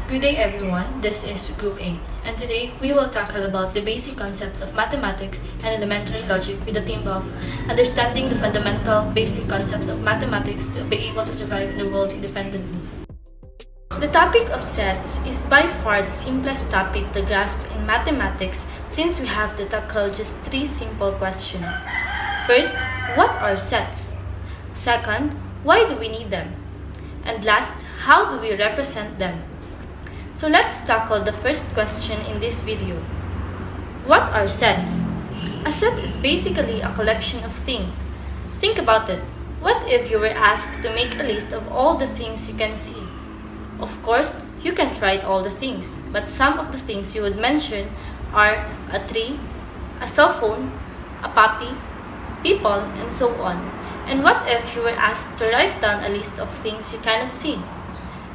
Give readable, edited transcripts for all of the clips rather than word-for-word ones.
Good day everyone, this is Group A, and today we will tackle about the basic concepts of mathematics and elementary logic with the theme of understanding the fundamental basic concepts of mathematics to be able to survive in the world independently. The topic of sets is by far the simplest topic to grasp in mathematics since we have to tackle just three simple questions. First, what are sets? Second, why do we need them? And last, how do we represent them? So let's tackle the first question in this video. What are sets? A set is basically a collection of things. Think about it. What if you were asked to make a list of all the things you can see? Of course, you can't write all the things, but some of the things you would mention are a tree, a cell phone, a puppy, people, and so on. And what if you were asked to write down a list of things you cannot see?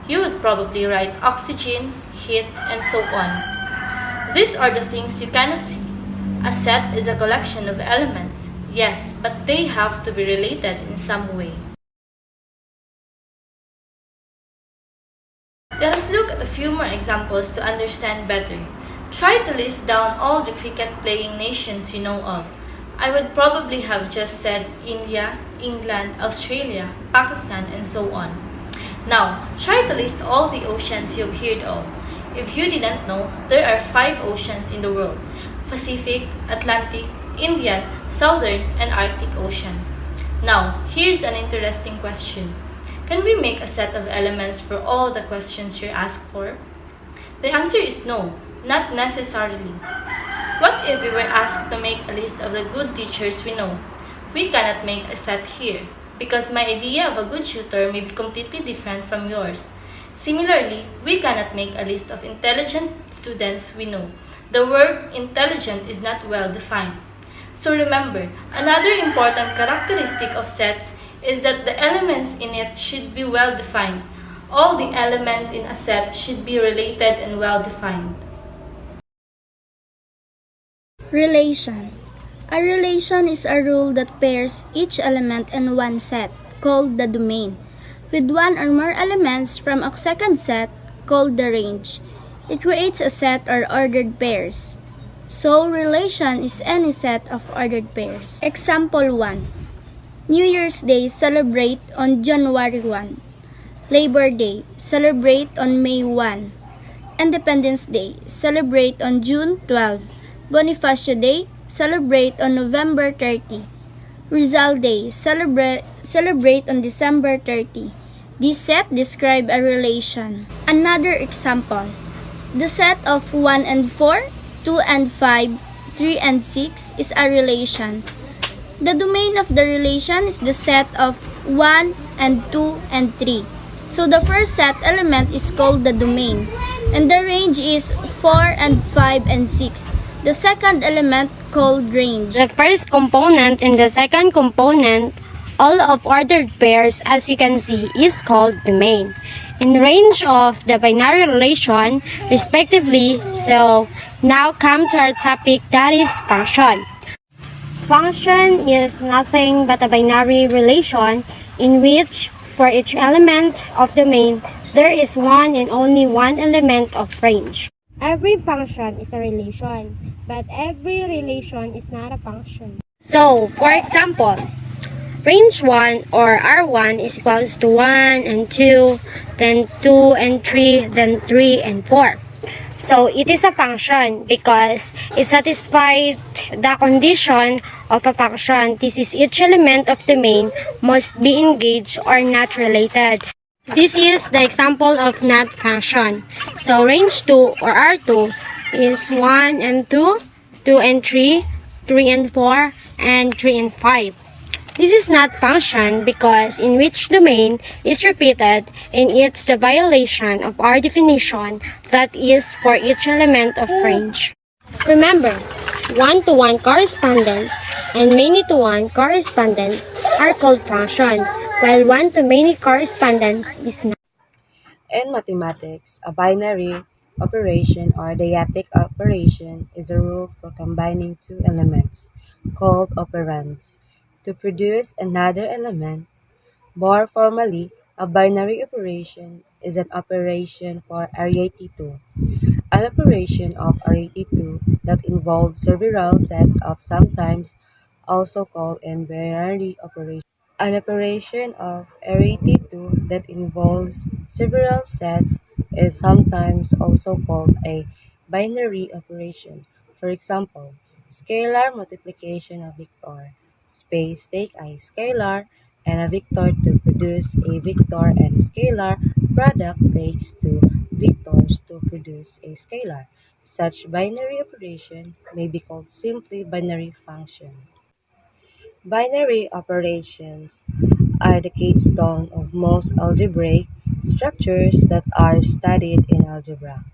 You would probably write oxygen, heat, and so on. These are the things you cannot see. A set is a collection of elements, yes, but they have to be related in some way. Let us look at a few more examples to understand better. Try to list down all the cricket-playing nations you know of. I would probably have just said India, England, Australia, Pakistan, and so on. Now, try to list all the oceans you've heard of. If you didn't know, there are 5 oceans in the world: Pacific, Atlantic, Indian, Southern, and Arctic Ocean. Now, here's an interesting question. Can we make a set of elements for all the questions you're asked for? The answer is no, not necessarily. What if we were asked to make a list of the good teachers we know? We cannot make a set here, because my idea of a good tutor may be completely different from yours. Similarly, we cannot make a list of intelligent students we know. The word intelligent is not well defined. So remember, another important characteristic of sets is that the elements in it should be well defined. All the elements in a set should be related and well defined. Relation. A relation is a rule that pairs each element in one set, called the domain, with one or more elements from a second set, called the range. It creates a set or ordered pairs. So, relation is any set of ordered pairs. Example 1. New Year's Day celebrate on January 1. Labor Day celebrate on May 1. Independence Day celebrate on June 12. Bonifacio Day celebrate on November 30. Rizal Day celebrate on December 30. This set describe a relation. Another example. The set of 1 and 4, 2 and 5, 3 and 6 is a relation. The domain of the relation is the set of 1 and 2 and 3. So the first set element is called the domain, and the range is 4 and 5 and 6. The second element called range. The first component and the second component, all of ordered pairs, as you can see, is called domain. In range of the binary relation, respectively. So now come to our topic, that is function. Function is nothing but a binary relation in which for each element of domain, there is one and only one element of range. Every function is a relation, but every relation is not a function. So, for example, range 1 or R1 is equals to 1 and 2, then 2 and 3, then 3 and 4. So, it is a function because it satisfies the condition of a function. This is each element of the domain must be engaged or not related. This is the example of not function. So, range 2 or R2 is 1 and 2, 2 and 3, 3 and 4, and 3 and 5. This is not function because in which domain is repeated and it's the violation of our definition that is for each element of range. Remember, one-to-one correspondence and many-to-one correspondence are called function, while one-to-many correspondence is not. In mathematics, a binary operation or dyadic operation is a rule for combining two elements, called operands, to produce another element. More formally, A binary operation is an operation for array 2. An operation of array 2 that involves several sets of sometimes also called a binary operation. An operation of array 2 that involves several sets is sometimes also called a binary operation. For example, scalar multiplication of vector space take a scalar and a vector to produce a vector and scalar product takes two vectors to produce a scalar. Such binary operation may be called simply binary function. Binary operations are the keystone of most algebraic structures that are studied in algebra,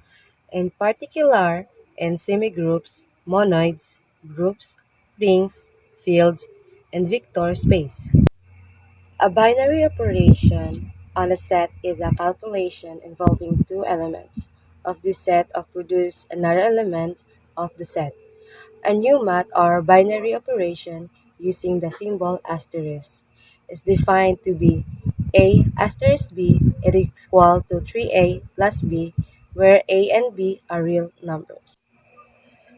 in particular in semigroups, monoids, groups, rings, fields, and vector space. A binary operation on a set is a calculation involving two elements of the set of produce another element of the set. A new math or binary operation using the symbol asterisk is defined to be a asterisk b is equal to 3a plus b, where a and b are real numbers.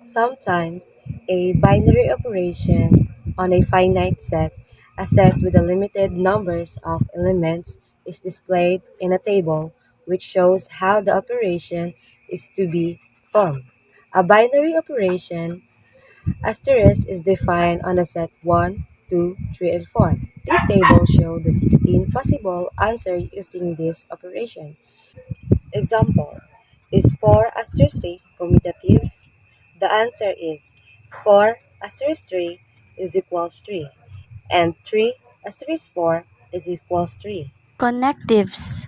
Sometimes, a binary operation on a finite set, a set with a limited numbers of elements, is displayed in a table which shows how the operation is to be performed. A binary operation asterisk is defined on a set 1, 2, 3, and 4. This table shows the 16 possible answers using this operation. Example: is 4 asterisk 3 commutative? The answer is 4 asterisk 3 is equals 3 and 3 asterisk 4 is equals 3. Connectives.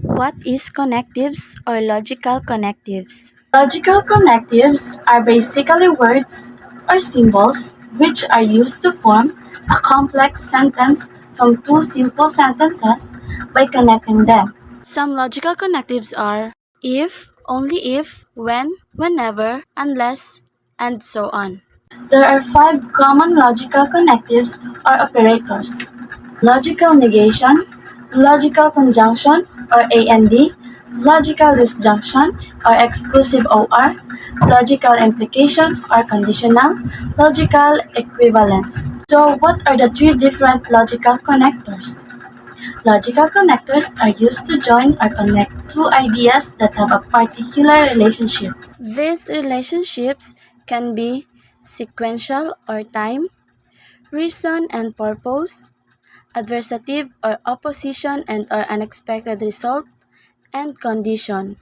What is connectives or logical connectives? Logical connectives are basically words or symbols which are used to form a complex sentence from two simple sentences by connecting them. Some logical connectives are if, only if, when, whenever, unless, and so on. There are five common logical connectives or operators: logical negation, logical conjunction or AND, logical disjunction or exclusive OR, logical implication or conditional, logical equivalence. So, what are the three different logical connectors? Logical connectors are used to join or connect two ideas that have a particular relationship. These relationships can be sequential or time, reason and purpose, adversative or opposition and or unexpected result, and condition.